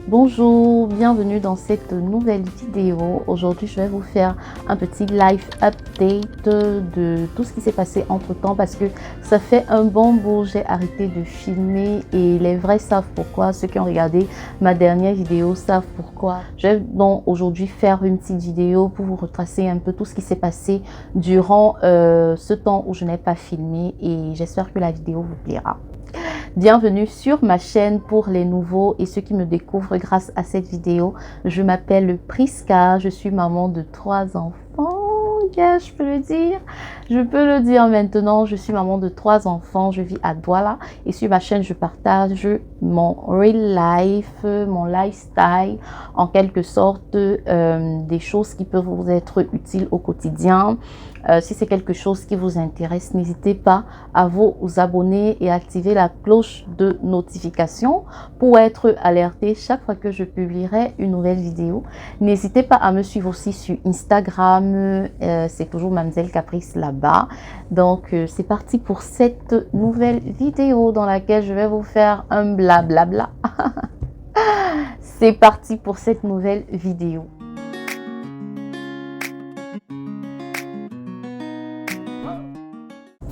Bonjour, bienvenue dans cette nouvelle vidéo. Aujourd'hui, je vais vous faire un petit live update de tout ce qui s'est passé entre temps parce que ça fait un bon bout, j'ai arrêté de filmer et les vrais savent pourquoi. Ceux qui ont regardé ma dernière vidéo savent pourquoi. Je vais donc aujourd'hui faire une petite vidéo pour vous retracer un peu tout ce qui s'est passé durant ce temps où je n'ai pas filmé et j'espère que la vidéo vous plaira. Bienvenue sur ma chaîne pour les nouveaux et ceux qui me découvrent grâce à cette vidéo. Je m'appelle Priska, je suis maman de 3 enfants. Yeah, je peux le dire. Je peux le dire maintenant, je suis maman de 3 enfants. Je vis à Douala et sur ma chaîne, je partage mon real life, mon lifestyle, en quelque sorte, des choses qui peuvent vous être utiles au quotidien. Si c'est quelque chose qui vous intéresse, n'hésitez pas à vous abonner et activer la cloche de notification pour être alerté chaque fois que je publierai une nouvelle vidéo. N'hésitez pas à me suivre aussi sur Instagram, c'est toujours Mademoiselle Caprice là-bas. Donc c'est parti pour cette nouvelle vidéo dans laquelle je vais vous faire un blablabla. C'est parti pour cette nouvelle vidéo.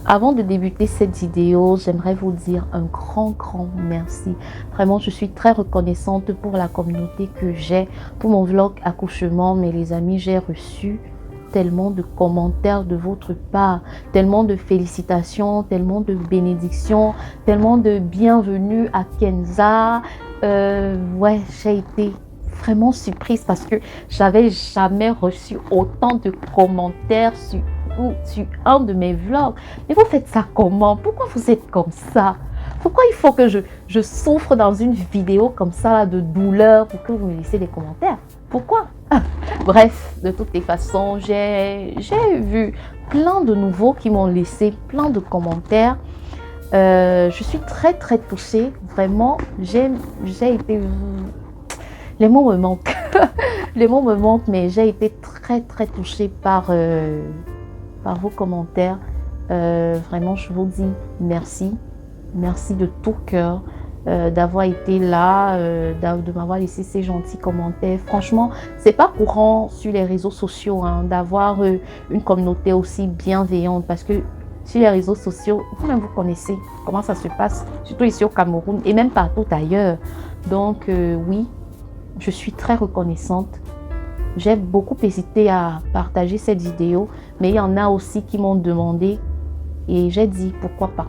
Avant de débuter cette vidéo, j'aimerais vous dire un grand merci. Vraiment, je suis très reconnaissante pour la communauté que j'ai, pour mon vlog accouchement. Mais les amis, j'ai reçu tellement de commentaires de votre part, tellement de félicitations, tellement de bénédictions, tellement de bienvenue à Kenza. Ouais, j'ai été vraiment surprise parce que j'avais jamais reçu autant de commentaires sur un de mes vlogs. Mais vous faites ça comment? Pourquoi vous êtes comme ça? Pourquoi il faut que je souffre dans une vidéo comme ça là, de douleur pour que vous me laissiez des commentaires? Pourquoi? Bref, de toutes les façons, j'ai vu plein de nouveaux qui m'ont laissé plein de commentaires. Je suis très touchée. Vraiment, j'ai été... Les mots me manquent. Les mots me manquent, mais j'ai été très touchée par vos commentaires. Vraiment, je vous dis merci. Merci de tout cœur d'avoir été là, de m'avoir laissé ces gentils commentaires. Franchement, c'est pas courant sur les réseaux sociaux hein, d'avoir une communauté aussi bienveillante parce que sur les réseaux sociaux, vous-même vous connaissez comment ça se passe, surtout ici au Cameroun et même partout ailleurs. Donc oui, je suis très reconnaissante. J'ai beaucoup hésité à partager cette vidéo, mais il y en a aussi qui m'ont demandé et j'ai dit pourquoi pas.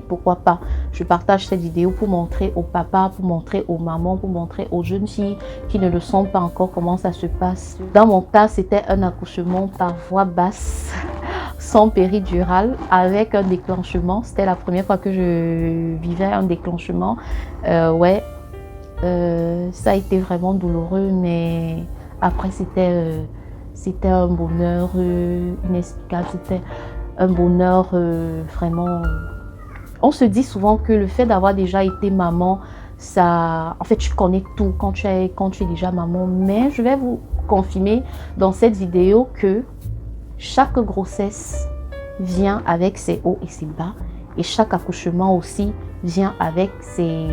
Pourquoi pas? Je partage cette vidéo pour montrer aux papas, pour montrer aux mamans, pour montrer aux jeunes filles qui ne le sont pas encore comment ça se passe. Dans mon cas, c'était un accouchement par voie basse, sans péridurale, avec un déclenchement. C'était la première fois que je vivais un déclenchement. Ouais, ça a été vraiment douloureux, mais après c'était un bonheur inexplicable. C'était un bonheur vraiment... On se dit souvent que le fait d'avoir déjà été maman, ça, en fait, tu connais tout quand tu es déjà maman. Mais je vais vous confirmer dans cette vidéo que chaque grossesse vient avec ses hauts et ses bas. Et chaque accouchement aussi vient avec ses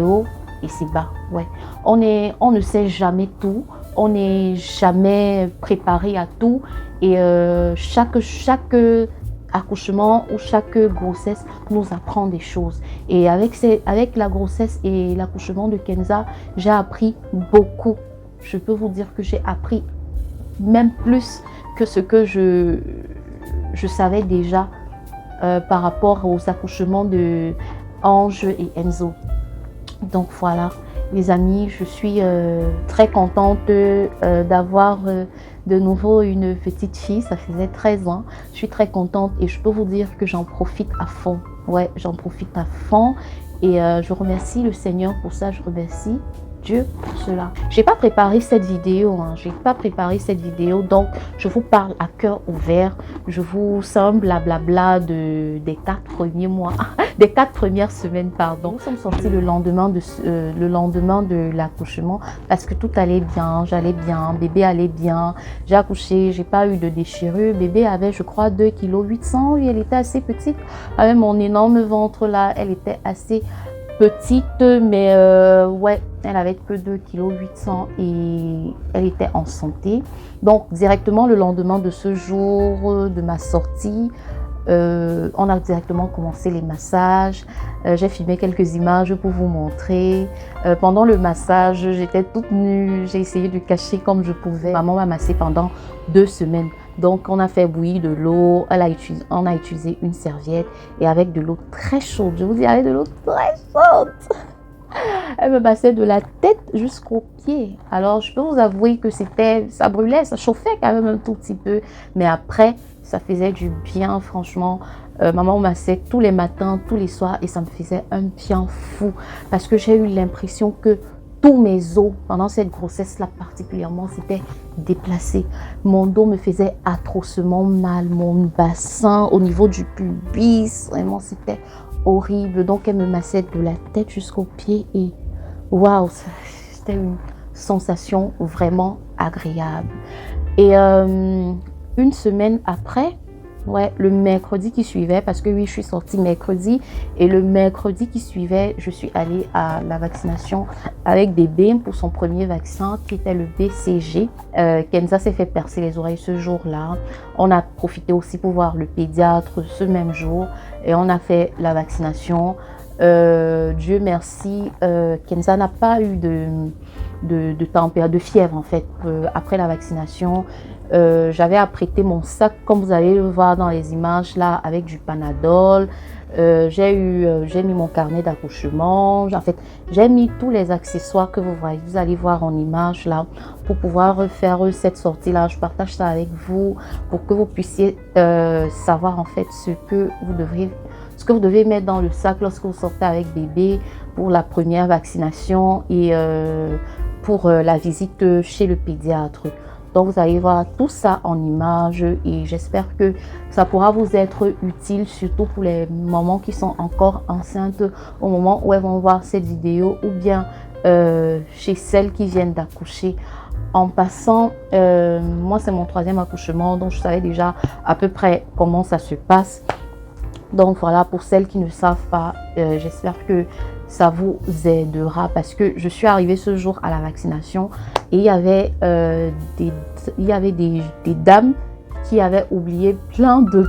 hauts et ses bas. Ouais. On ne sait jamais tout. On n'est jamais préparé à tout. Et chaque accouchement ou chaque grossesse nous apprend des choses. Et avec la grossesse et l'accouchement de Kenza, j'ai appris beaucoup. Je peux vous dire que j'ai appris même plus que ce que je savais déjà par rapport aux accouchements de Ange et Enzo. Donc voilà, les amis, je suis très contente d'avoir de nouveau une petite fille. Ça faisait 13 ans. Je suis très contente et je peux vous dire que j'en profite à fond. Ouais, j'en profite à fond et je remercie le Seigneur pour ça. Je remercie Dieu pour cela. J'ai pas préparé cette vidéo, hein. J'ai pas préparé cette vidéo, donc je vous parle à cœur ouvert. Je vous semble blablabla des 4 premiers mois, des 4 premières semaines, pardon. Nous sommes sortis le lendemain de l'accouchement parce que tout allait bien, j'allais bien, bébé allait bien. J'ai accouché, j'ai pas eu de déchirure. Bébé avait, je crois, 2,8 kg. Et elle était assez petite. Avec mon énorme ventre là, elle était assez petite, mais ouais, elle avait que 2,8 kg et elle était en santé. Donc, directement le lendemain de ce jour de ma sortie, on a directement commencé les massages. J'ai filmé quelques images pour vous montrer. Pendant le massage, j'étais toute nue. J'ai essayé de cacher comme je pouvais. Maman m'a massé pendant 2 semaines. Donc, on a fait bouillir de l'eau. On a utilisé une serviette et avec de l'eau très chaude. Je vous dis, avec de l'eau très chaude. Elle me massait de la tête jusqu'aux pieds. Alors, je peux vous avouer que ça brûlait, ça chauffait quand même un tout petit peu. Mais après, ça faisait du bien, franchement. Maman me massait tous les matins, tous les soirs et ça me faisait un bien fou. Parce que j'ai eu l'impression que tous mes os, pendant cette grossesse-là particulièrement, s'étaient déplacés. Mon dos me faisait atrocement mal, mon bassin au niveau du pubis, vraiment c'était horrible. Donc elle me massait de la tête jusqu'aux pieds et waouh, c'était une sensation vraiment agréable. Et une semaine après, ouais, le mercredi qui suivait, parce que oui, je suis sortie mercredi, et le mercredi qui suivait, je suis allée à la vaccination avec bébé pour son premier vaccin qui était le BCG. Kenza s'est fait percer les oreilles ce jour-là. On a profité aussi pour voir le pédiatre ce même jour et on a fait la vaccination. Dieu merci, Kenza n'a pas eu de fièvre en fait après la vaccination. J'avais apprêté mon sac comme vous allez le voir dans les images là avec du Panadol. J'ai mis mon carnet d'accouchement. En fait, j'ai mis tous les accessoires que vous allez voir en image là pour pouvoir faire cette sortie là. Je partage ça avec vous pour que vous puissiez savoir en fait ce que vous devez mettre dans le sac lorsque vous sortez avec bébé pour la première vaccination et pour la visite chez le pédiatre. Donc, vous allez voir tout ça en image et j'espère que ça pourra vous être utile, surtout pour les mamans qui sont encore enceintes au moment où elles vont voir cette vidéo ou bien chez celles qui viennent d'accoucher. En passant, moi, c'est mon 3e accouchement, donc je savais déjà à peu près comment ça se passe. Donc, voilà, pour celles qui ne savent pas, j'espère que ça vous aidera parce que je suis arrivée ce jour à la vaccination et il y avait des dames qui avaient oublié plein de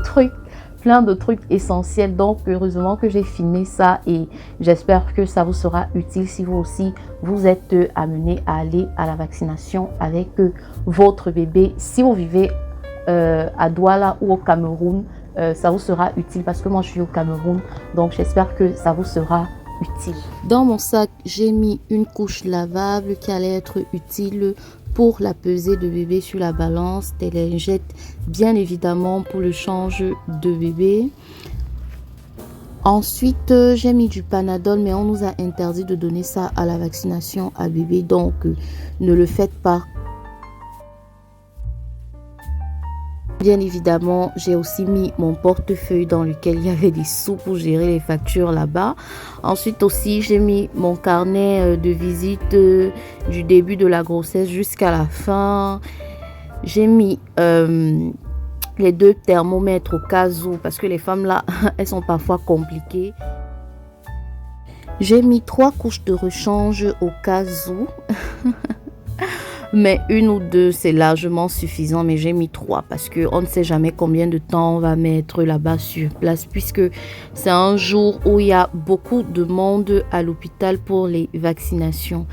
trucs essentiels. Donc heureusement que j'ai filmé ça et j'espère que ça vous sera utile si vous aussi vous êtes amené à aller à la vaccination avec votre bébé. Si vous vivez à Douala ou au Cameroun, ça vous sera utile parce que moi je suis au Cameroun, donc j'espère que ça vous sera utile. Dans mon sac, j'ai mis une couche lavable qui allait être utile pour la pesée de bébé sur la balance, des lingettes bien évidemment pour le change de bébé. Ensuite, j'ai mis du Panadol, mais on nous a interdit de donner ça à la vaccination à bébé, donc ne le faites pas. Bien évidemment, j'ai aussi mis mon portefeuille dans lequel il y avait des sous pour gérer les factures là-bas. Ensuite aussi, j'ai mis mon carnet de visite du début de la grossesse jusqu'à la fin. J'ai mis les 2 thermomètres au cas où, parce que les femmes là, elles sont parfois compliquées. J'ai mis 3 couches de rechange au cas où. Mais 1 ou 2 c'est largement suffisant, mais j'ai mis 3 parce qu'on ne sait jamais combien de temps on va mettre là-bas sur place puisque c'est un jour où il y a beaucoup de monde à l'hôpital pour les vaccinations.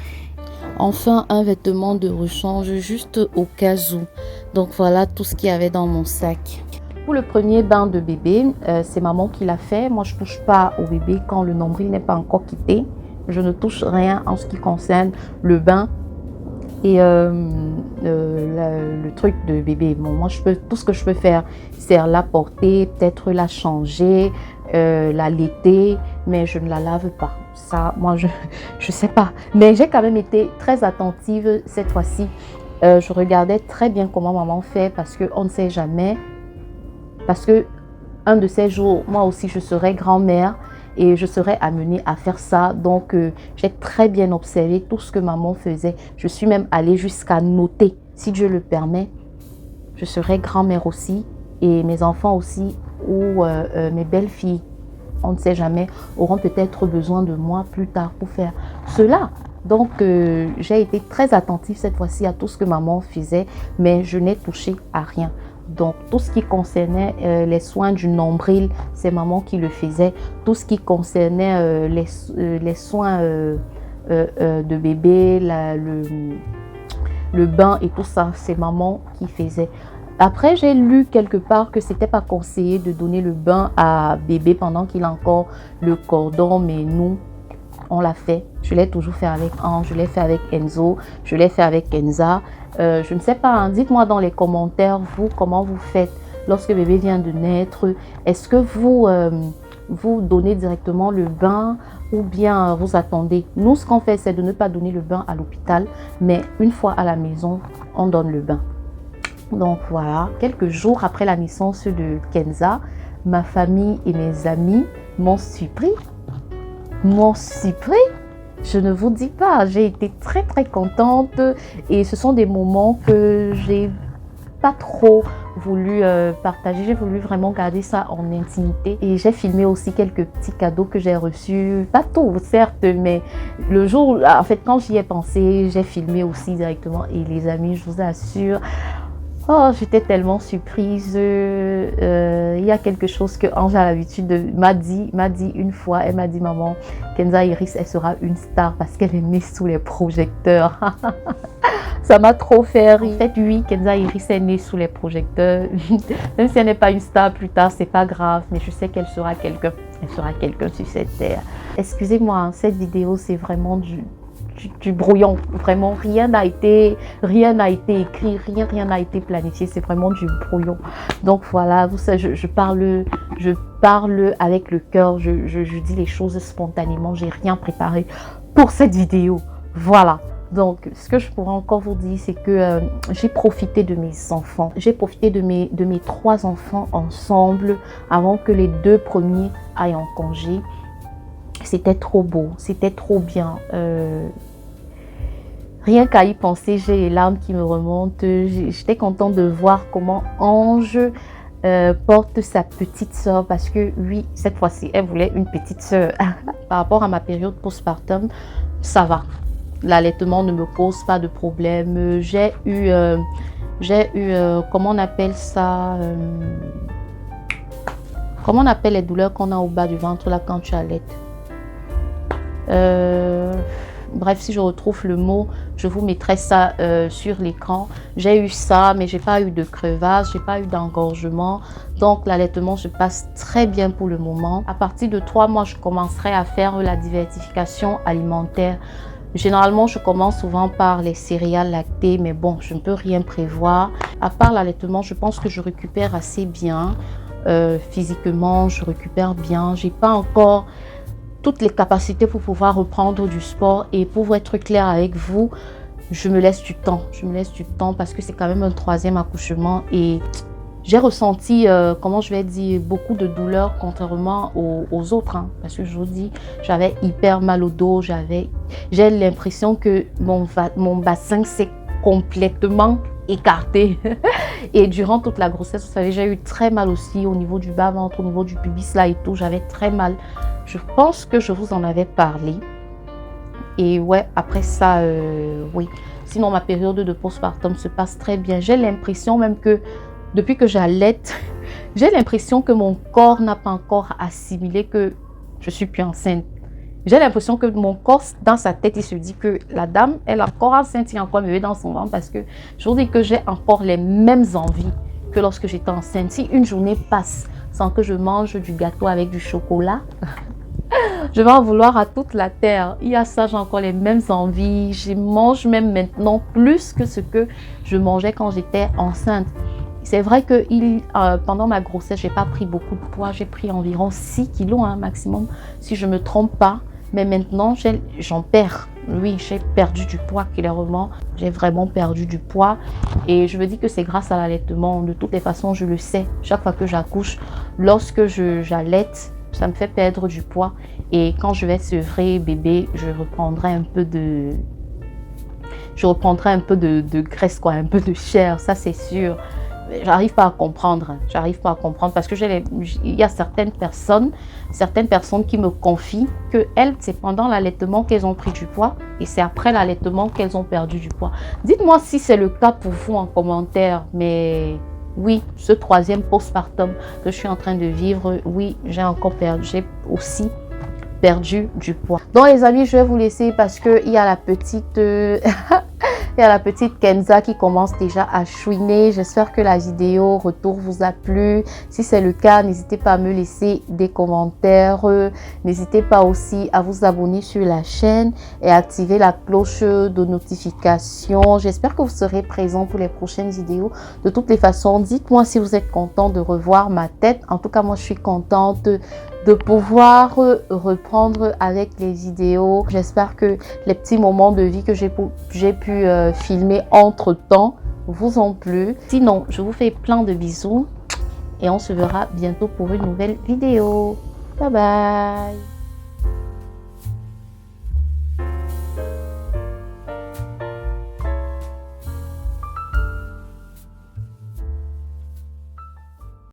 Enfin, un vêtement de rechange juste au cas où. Donc voilà tout ce qu'il y avait dans mon sac. Pour le premier bain de bébé, c'est maman qui l'a fait. Moi, je ne touche pas au bébé quand le nombril n'est pas encore quitté. Je ne touche rien en ce qui concerne le bain. Et le truc de bébé, bon, moi tout ce que je peux faire, c'est la porter, peut-être la changer, la laiter, mais je ne la lave pas. Ça, moi, je sais pas. Mais j'ai quand même été très attentive cette fois-ci. Je regardais très bien comment maman fait parce qu'on ne sait jamais. Parce que un de ces jours, moi aussi, je serai grand-mère. Et je serais amenée à faire ça. Donc, j'ai très bien observé tout ce que maman faisait. Je suis même allée jusqu'à noter, si Dieu le permet, je serai grand-mère aussi. Et mes enfants aussi, ou mes belles-filles. on ne sait jamais, auront peut-être besoin de moi plus tard pour faire cela. Donc, j'ai été très attentive cette fois-ci à tout ce que maman faisait, mais je n'ai touché à rien. Donc, tout ce qui concernait les soins du nombril, c'est maman qui le faisait. Tout ce qui concernait les soins de bébé, le bain et tout ça, c'est maman qui faisait. Après, j'ai lu quelque part que c'était pas conseillé de donner le bain à bébé pendant qu'il a encore le cordon, mais nous, on l'a fait. Je l'ai toujours fait avec Ange, je l'ai fait avec Enzo, je l'ai fait avec Kenza. Je ne sais pas, hein, dites-moi dans les commentaires, vous, comment vous faites lorsque bébé vient de naître. Est-ce que vous donnez directement le bain ou bien vous attendez? Nous, ce qu'on fait, c'est de ne pas donner le bain à l'hôpital, mais une fois à la maison, on donne le bain. Donc voilà, quelques jours après la naissance de Kenza, ma famille et mes amis m'ont surpris. Je ne vous dis pas, j'ai été très contente et ce sont des moments que j'ai pas trop voulu partager. J'ai voulu vraiment garder ça en intimité et j'ai filmé aussi quelques petits cadeaux que j'ai reçus, pas tout certes, mais le jour, en fait quand j'y ai pensé, j'ai filmé aussi directement et les amis, je vous assure, oh, j'étais tellement surprise. Il y a quelque chose que Ange a l'habitude m'a dit une fois. Elle m'a dit, maman, Kenza Iris, elle sera une star parce qu'elle est née sous les projecteurs. Ça m'a trop fait rire. En fait, oui, Kenza Iris est née sous les projecteurs. Même si elle n'est pas une star plus tard, c'est pas grave. Mais je sais qu'elle sera quelqu'un. Elle sera quelqu'un sur cette terre. Excusez-moi, cette vidéo, c'est vraiment du brouillon, vraiment rien n'a été écrit, rien n'a été planifié, c'est vraiment du brouillon. Donc voilà, vous savez, je parle avec le cœur, je dis les choses spontanément, j'ai rien préparé pour cette vidéo. Voilà. Donc, ce que je pourrais encore vous dire, c'est que j'ai profité de mes enfants. J'ai profité de mes 3 enfants ensemble avant que les 2 premiers aillent en congé. C'était trop beau, c'était trop bien. Rien qu'à y penser, j'ai les larmes qui me remontent. J'étais contente de voir comment Ange porte sa petite soeur parce que oui, cette fois-ci, elle voulait une petite soeur. Par rapport à ma période postpartum, ça va. L'allaitement ne me cause pas de problème. J'ai eu, comment on appelle ça comment on appelle les douleurs qu'on a au bas du ventre là quand tu allaites? Bref, si je retrouve le mot, je vous mettrai ça sur l'écran. J'ai eu ça, mais j'ai pas eu de crevasse, j'ai pas eu d'engorgement. Donc, l'allaitement se passe très bien pour le moment. À partir de 3 mois, je commencerai à faire la diversification alimentaire. Généralement, je commence souvent par les céréales lactées, mais bon, je ne peux rien prévoir. À part l'allaitement, je pense que je récupère assez bien. Physiquement, je récupère bien. J'ai pas encore toutes les capacités pour pouvoir reprendre du sport et pour être clair avec vous, je me laisse du temps. Je me laisse du temps parce que c'est quand même un 3e accouchement et j'ai ressenti, comment je vais dire, beaucoup de douleurs contrairement aux autres. Hein, parce que je vous dis, j'avais hyper mal au dos, j'ai l'impression que mon bassin s'est complètement écarté. Et durant toute la grossesse, vous savez, j'ai eu très mal aussi au niveau du bas-ventre, au niveau du pubis là et tout, j'avais très mal. Je pense que je vous en avais parlé. Et ouais, après ça, oui. Sinon, ma période de postpartum se passe très bien. J'ai l'impression même que depuis que j'allaite, j'ai l'impression que mon corps n'a pas encore assimilé que je suis plus enceinte. J'ai l'impression que mon corps, dans sa tête, il se dit que la dame, elle est encore enceinte, il y a encore un bébé dans son ventre parce que je vous dis que j'ai encore les mêmes envies que lorsque j'étais enceinte. Si une journée passe sans que je mange du gâteau avec du chocolat, je vais en vouloir à toute la terre. Il y a ça, j'ai encore les mêmes envies. Je mange même maintenant plus que ce que je mangeais quand j'étais enceinte. C'est vrai que pendant ma grossesse, je n'ai pas pris beaucoup de poids. J'ai pris environ 6 kilos hein, maximum, si je ne me trompe pas. Mais maintenant, j'en perds. Oui, j'ai perdu du poids clairement. J'ai vraiment perdu du poids. Et je me dis que c'est grâce à l'allaitement. De toutes les façons, je le sais. Chaque fois que j'accouche, lorsque j'allaite, ça me fait perdre du poids. Et quand je vais sevrer bébé, je reprendrai un peu de graisse, quoi, un peu de chair, ça c'est sûr. j'arrive pas à comprendre. Hein. J'arrive pas à comprendre parce que il y a certaines personnes qui me confient que elles, c'est pendant l'allaitement qu'elles ont pris du poids et c'est après l'allaitement qu'elles ont perdu du poids. Dites-moi si c'est le cas pour vous en commentaire. Mais oui, ce 3e postpartum que je suis en train de vivre, oui, j'ai aussi perdu du poids. Donc les amis, je vais vous laisser parce que il y a la petite il y a la petite Kenza qui commence déjà à chouiner. J'espère que la vidéo retour vous a plu. Si c'est le cas, n'hésitez pas à me laisser des commentaires. N'hésitez pas aussi à vous abonner sur la chaîne et activer la cloche de notification. J'espère que vous serez présent pour les prochaines vidéos. De toutes les façons, dites-moi si vous êtes content de revoir ma tête. En tout cas, moi, je suis contente de pouvoir reprendre avec les vidéos. J'espère que les petits moments de vie que j'ai pu filmer entre temps vous ont plu. Sinon, je vous fais plein de bisous et on se verra bientôt pour une nouvelle vidéo. Bye bye.